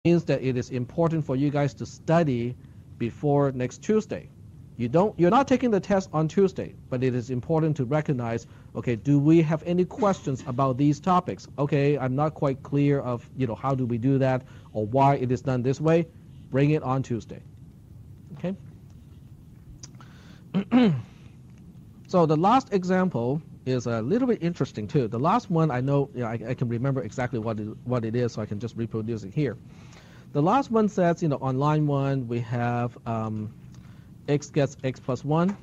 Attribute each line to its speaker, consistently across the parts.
Speaker 1: means that it is important for you guys to study before next Tuesday. You're not taking the test on Tuesday, but it is important to recognize, okay, do we have any questions about these topics? Okay, I'm not quite clear of, how do we do that or why it is done this way. Bring it on Tuesday. Okay? So the last example is a little bit interesting too. The last one I know, I can remember exactly what it is, so I can just reproduce it here. The last one says, on line 1 we have x gets x plus 1.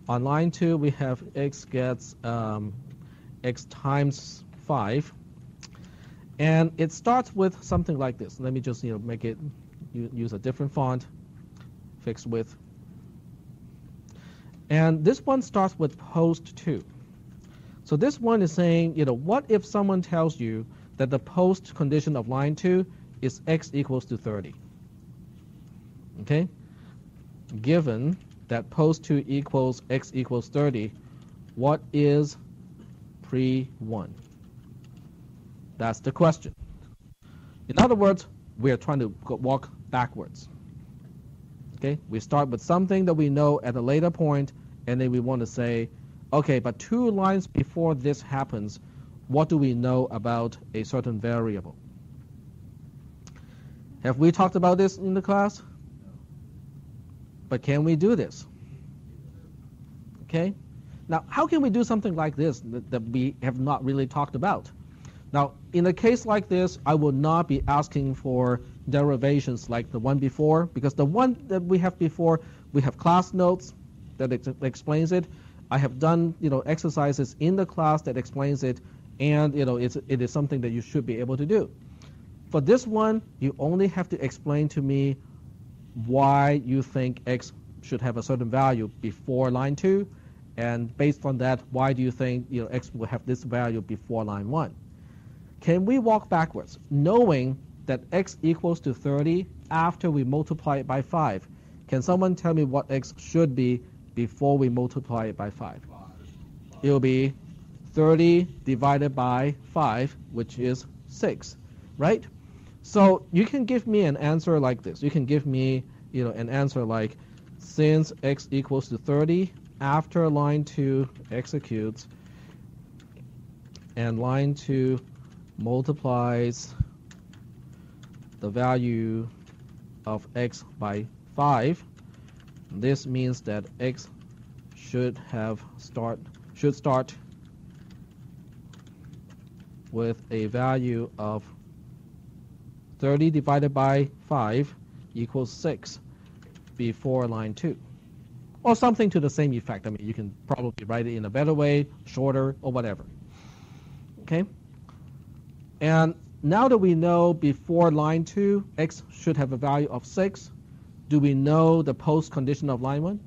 Speaker 1: On line 2 we have x gets x times 5. And it starts with something like this. Let me just make it, use a different font, fixed width. And this one starts with post 2. So this one is saying, what if someone tells you that the post condition of line 2 is x equals to 30? Okay? Given that post 2 equals x equals 30, what is pre-1? That's the question. In other words, we're trying to walk backwards. Okay? We start with something that we know at a later point, and then we want to say, okay, but 2 lines before this happens, what do we know about a certain variable? Have we talked about this in the class? But can we do this? Okay? Now, how can we do something like this that we have not really talked about? Now, in a case like this, I will not be asking for derivations like the one before, because the one that we have before, we have class notes that explains it. I have done, exercises in the class that explains it, and, it is something that you should be able to do. For this one, you only have to explain to me why you think x should have a certain value before line 2, and based on that, why do you think, x will have this value before line 1? Can we walk backwards, knowing that x equals to 30 after we multiply it by 5? Can someone tell me what x should be before we multiply it by 5? It will be 30 divided by 5, which is 6, right? So you can give me an answer like this. You can give me, an answer like, since x equals to 30, after line 2 executes, and line 2 multiplies the value of x by 5, this means that x should start with a value of 30 divided by 5 equals 6 before line 2. Or something to the same effect. I mean, you can probably write it in a better way, shorter, or whatever. Okay? And now that we know before line 2, x should have a value of 6, do we know the post condition of line 1?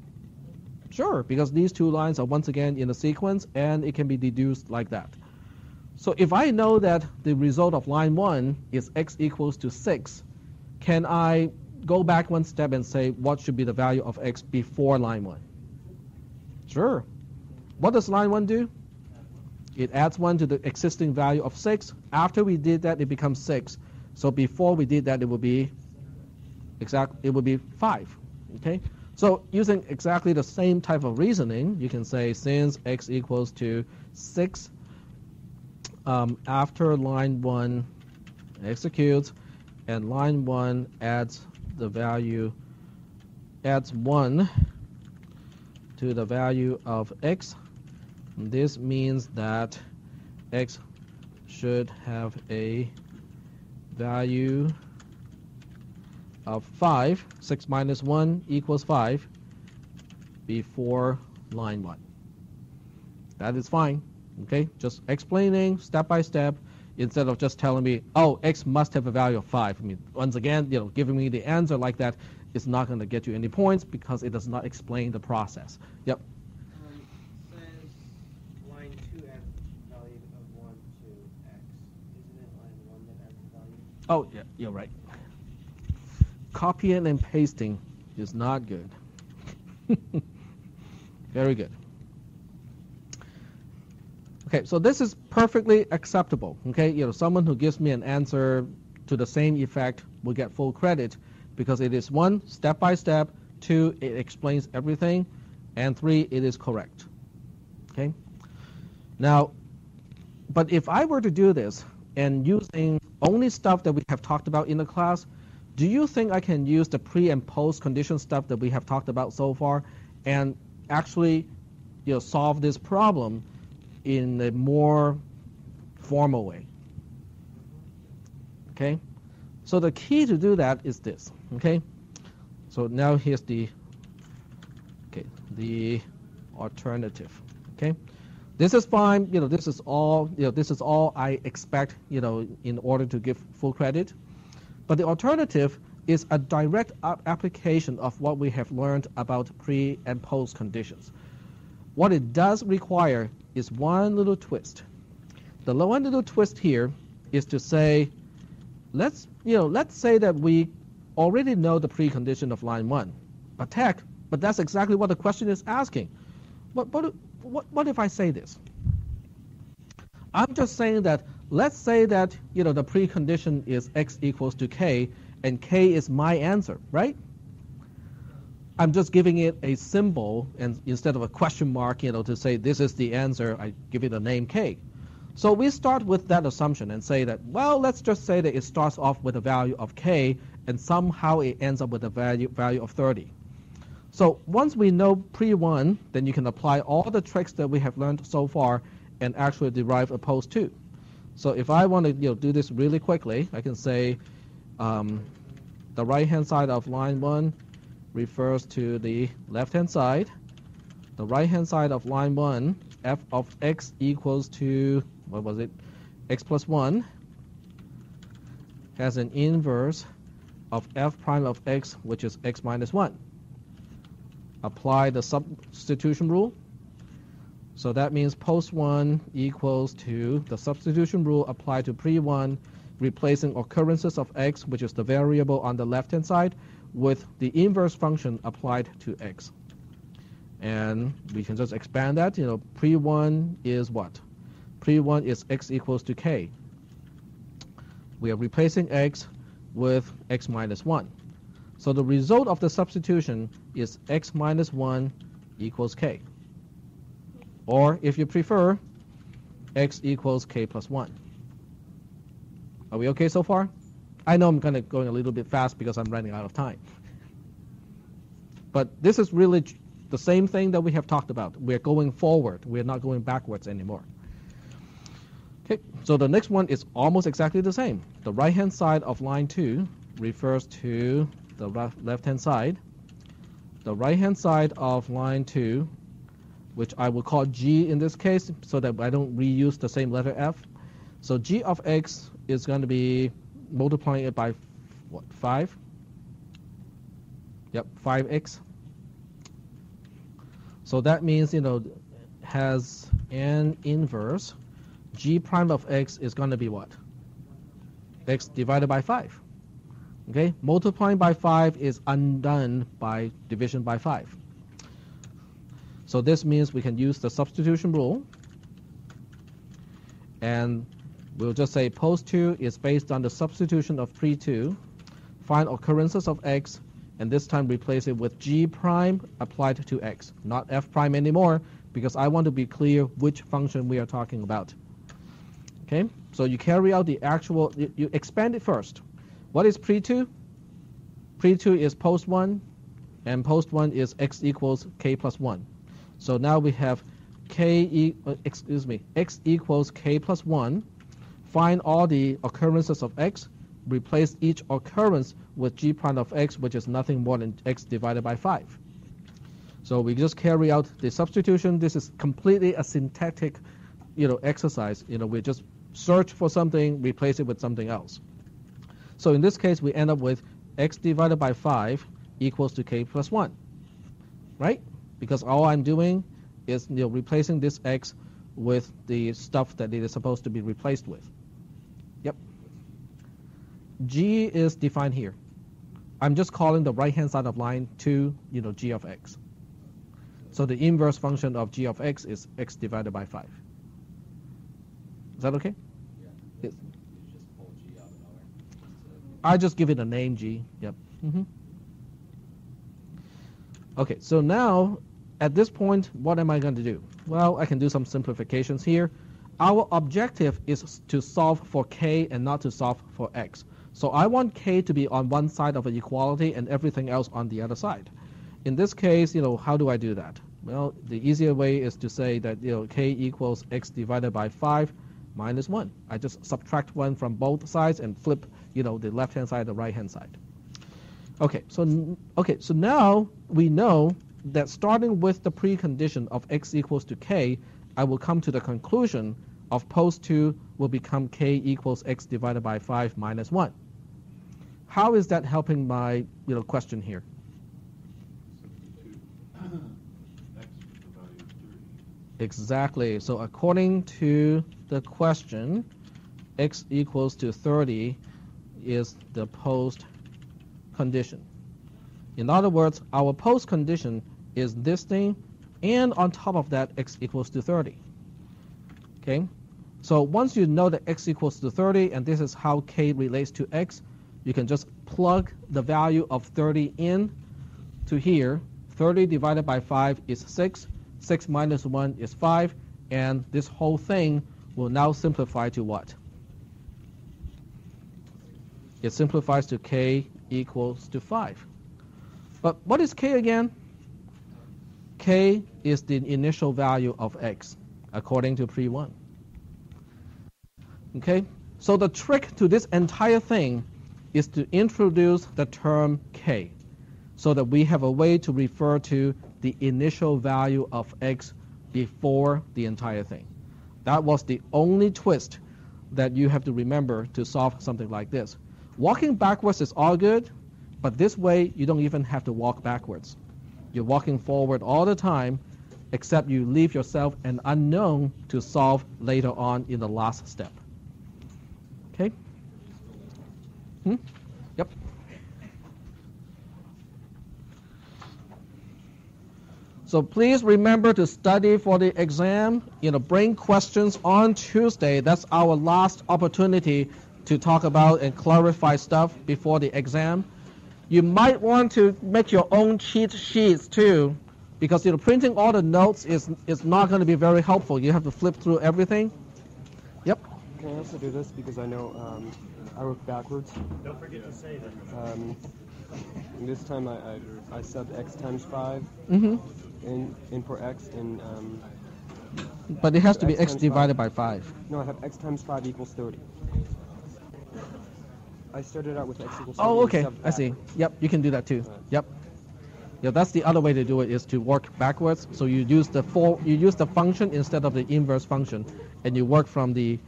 Speaker 1: Sure, because these 2 lines are once again in a sequence, and it can be deduced like that. So if I know that the result of line 1 is x equals to 6, can I go back one step and say what should be the value of x before line 1? Sure. What does line 1 do? It adds 1 to the existing value of 6. After we did that, it becomes 6. So before we did that, it would be 5. Okay? So using exactly the same type of reasoning, you can say since x equals to 6, after line 1 executes, and line 1 adds 1 to the value of x, this means that x should have a value of 5. 6 minus 1 equals 5 before line 1. That is fine. Okay, just explaining step by step instead of just telling me, oh, x must have a value of 5. I mean, once again, giving me the answer like that is not going to get you any points because it does not explain the process. Yep.
Speaker 2: Since line 2 adds the value of 1 to x, isn't it line 1 that adds the value?
Speaker 1: Oh, yeah, you're right. Copying and pasting is not good. Very good. Okay, so this is perfectly acceptable. Okay, someone who gives me an answer to the same effect will get full credit because it is 1, step by step, 2, it explains everything, and 3, it is correct. Okay? Now, but if I were to do this and using only stuff that we have talked about in the class, do you think I can use the pre and post condition stuff that we have talked about so far and actually solve this problem in a more formal way? Okay? So the key to do that is this. Okay? So now here's the alternative. Okay? This is fine. This is all. This is all I expect. In order to give full credit. But the alternative is a direct application of what we have learned about pre and post conditions. What it does require is one little twist. The one little twist here is to say, let's say that we already know the precondition of line 1, but that's exactly what the question is asking. What if I say this? I'm just saying that, let's say that the precondition is x equals to k, and k is my answer, right? I'm just giving it a symbol, and instead of a question mark, to say this is the answer, I give it a name k. So we start with that assumption and say that, well, let's just say that it starts off with a value of k, and somehow it ends up with a value of 30. So once we know pre-1, then you can apply all the tricks that we have learned so far and actually derive a post-2. So if I want to do this really quickly, I can say the right-hand side of line 1 refers to the left-hand side. The right-hand side of line 1, f of x equals to, what was it, x plus 1, has an inverse of f prime of x, which is x minus 1. Apply the substitution rule. So that means post 1 equals to the substitution rule applied to pre-1, replacing occurrences of x, which is the variable on the left-hand side, with the inverse function applied to x. And we can just expand that. Pre-1 is what? Pre-1 is x equals to k. We are replacing x with x minus 1. So the result of the substitution is x minus 1 equals k. Or if you prefer, x equals k plus 1. Are we okay so far? I know I'm going a little bit fast because I'm running out of time. But this is really the same thing that we have talked about. We're going forward. We're not going backwards anymore. Okay, so the next one is almost exactly the same. The right-hand side of line 2 refers to the left-hand side. The right-hand side of line 2, which I will call G in this case so that I don't reuse the same letter F. So G of x is going to be multiplying it by, what, 5? Yep, 5x. So that means, has an inverse. G prime of x is going to be what? X divided by 5. Okay, multiplying by 5 is undone by division by 5. So this means we can use the substitution rule. And we'll just say post 2 is based on the substitution of pre-2. Find occurrences of x, and this time replace it with g prime applied to x, not f prime anymore, because I want to be clear which function we are talking about. Okay, so you carry out the actual, you expand it first. What is pre-2? Pre-2 is post 1, and post 1 is x equals k plus 1. So now we have x equals k plus 1. Find all the occurrences of x, replace each occurrence with g prime of x, which is nothing more than x divided by 5. So we just carry out the substitution. This is completely a syntactic, exercise. We just search for something, replace it with something else. So in this case, we end up with x divided by 5 equals to k plus 1, right? Because all I'm doing is replacing this x with the stuff that it is supposed to be replaced with. Yep. G is defined here. I'm just calling the right-hand side of line 2, g of x. So the inverse function of g of x is x divided by 5. Is that okay?
Speaker 3: Yeah. You just pull g out of nowhere.
Speaker 1: I just give it a name, G. Yep. Okay, so now, at this point, what am I going to do? Well, I can do some simplifications here. Our objective is to solve for k and not to solve for x. So I want k to be on one side of an equality and everything else on the other side. In this case, how do I do that? Well, the easier way is to say that k equals x divided by 5 minus 1. I just subtract 1 from both sides and flip the left-hand side, the right-hand side. Okay, so now we know that starting with the precondition of x equals to k, I will come to the conclusion of post 2 will become k equals x divided by 5 minus 1. How is that helping my question here? Exactly. So according to the question, x equals to 30 is the post condition. In other words, our post condition is this thing, and on top of that, x equals to 30. Okay? So once you know that x equals to 30, and this is how k relates to x, you can just plug the value of 30 in to here. 30 divided by 5 is 6. 6 minus 1 is 5. And this whole thing will now simplify to what? It simplifies to k equals to 5. But what is k again? K is the initial value of x, according to pre-1. Okay? So the trick to this entire thing is to introduce the term k, so that we have a way to refer to the initial value of x before the entire thing. That was the only twist that you have to remember to solve something like this. Walking backwards is all good, but this way you don't even have to walk backwards. You're walking forward all the time, except you leave yourself an unknown to solve later on in the last step. Okay? Yep. So please remember to study for the exam. Bring questions on Tuesday. That's our last opportunity to talk about and clarify stuff before the exam. You might want to make your own cheat sheets too, because printing all the notes is not going to be very helpful. You have to flip through everything. Yep.
Speaker 3: Can I also do this because I know I work backwards?
Speaker 2: Don't forget to say that.
Speaker 3: This time I subbed x times 5 in for x and.
Speaker 1: But it has to be x divided by 5.
Speaker 3: No, I have x times 5 equals 30. I started out with x equals 30.
Speaker 1: Oh, okay. I see. Yep, you can do that too. Yep. Yeah, that's the other way to do it, is to work backwards. So you use the function instead of the inverse function, and you work from the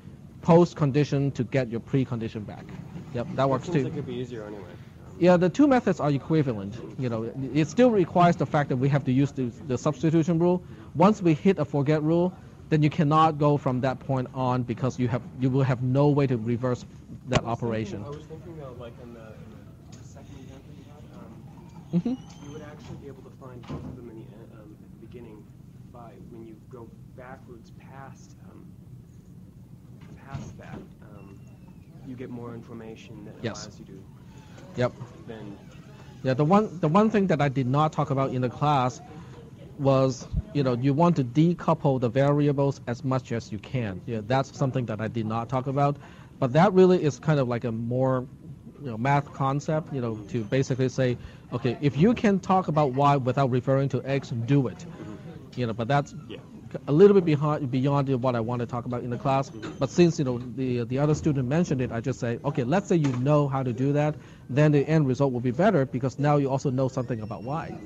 Speaker 1: post condition to get your precondition back. Yep, that works too.
Speaker 3: Seems like it'd be easier anyway.
Speaker 1: Yeah, the two methods are equivalent. It still requires the fact that we have to use the substitution rule. Once we hit a forget rule, then you cannot go from that point on, because you will have no way to reverse that operation.
Speaker 3: I was thinking though, like in the second example you had, you would actually be able to find both of them in the beginning by when you go backwards past that. You get more information that allows you to.
Speaker 1: Yep.
Speaker 3: Then.
Speaker 1: Yeah, the one thing that I did not talk about in the class was, you want to decouple the variables as much as you can. Yeah, that's something that I did not talk about, but that really is kind of like a more, math concept. To basically say, okay, if you can talk about y without referring to x, do it. But that's a little bit beyond what I want to talk about in the class. But since the other student mentioned it, I just say, okay, let's say you know how to do that, then the end result will be better, because now you also know something about y.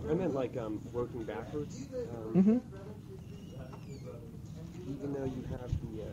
Speaker 3: I meant like working backwards. Even though you have the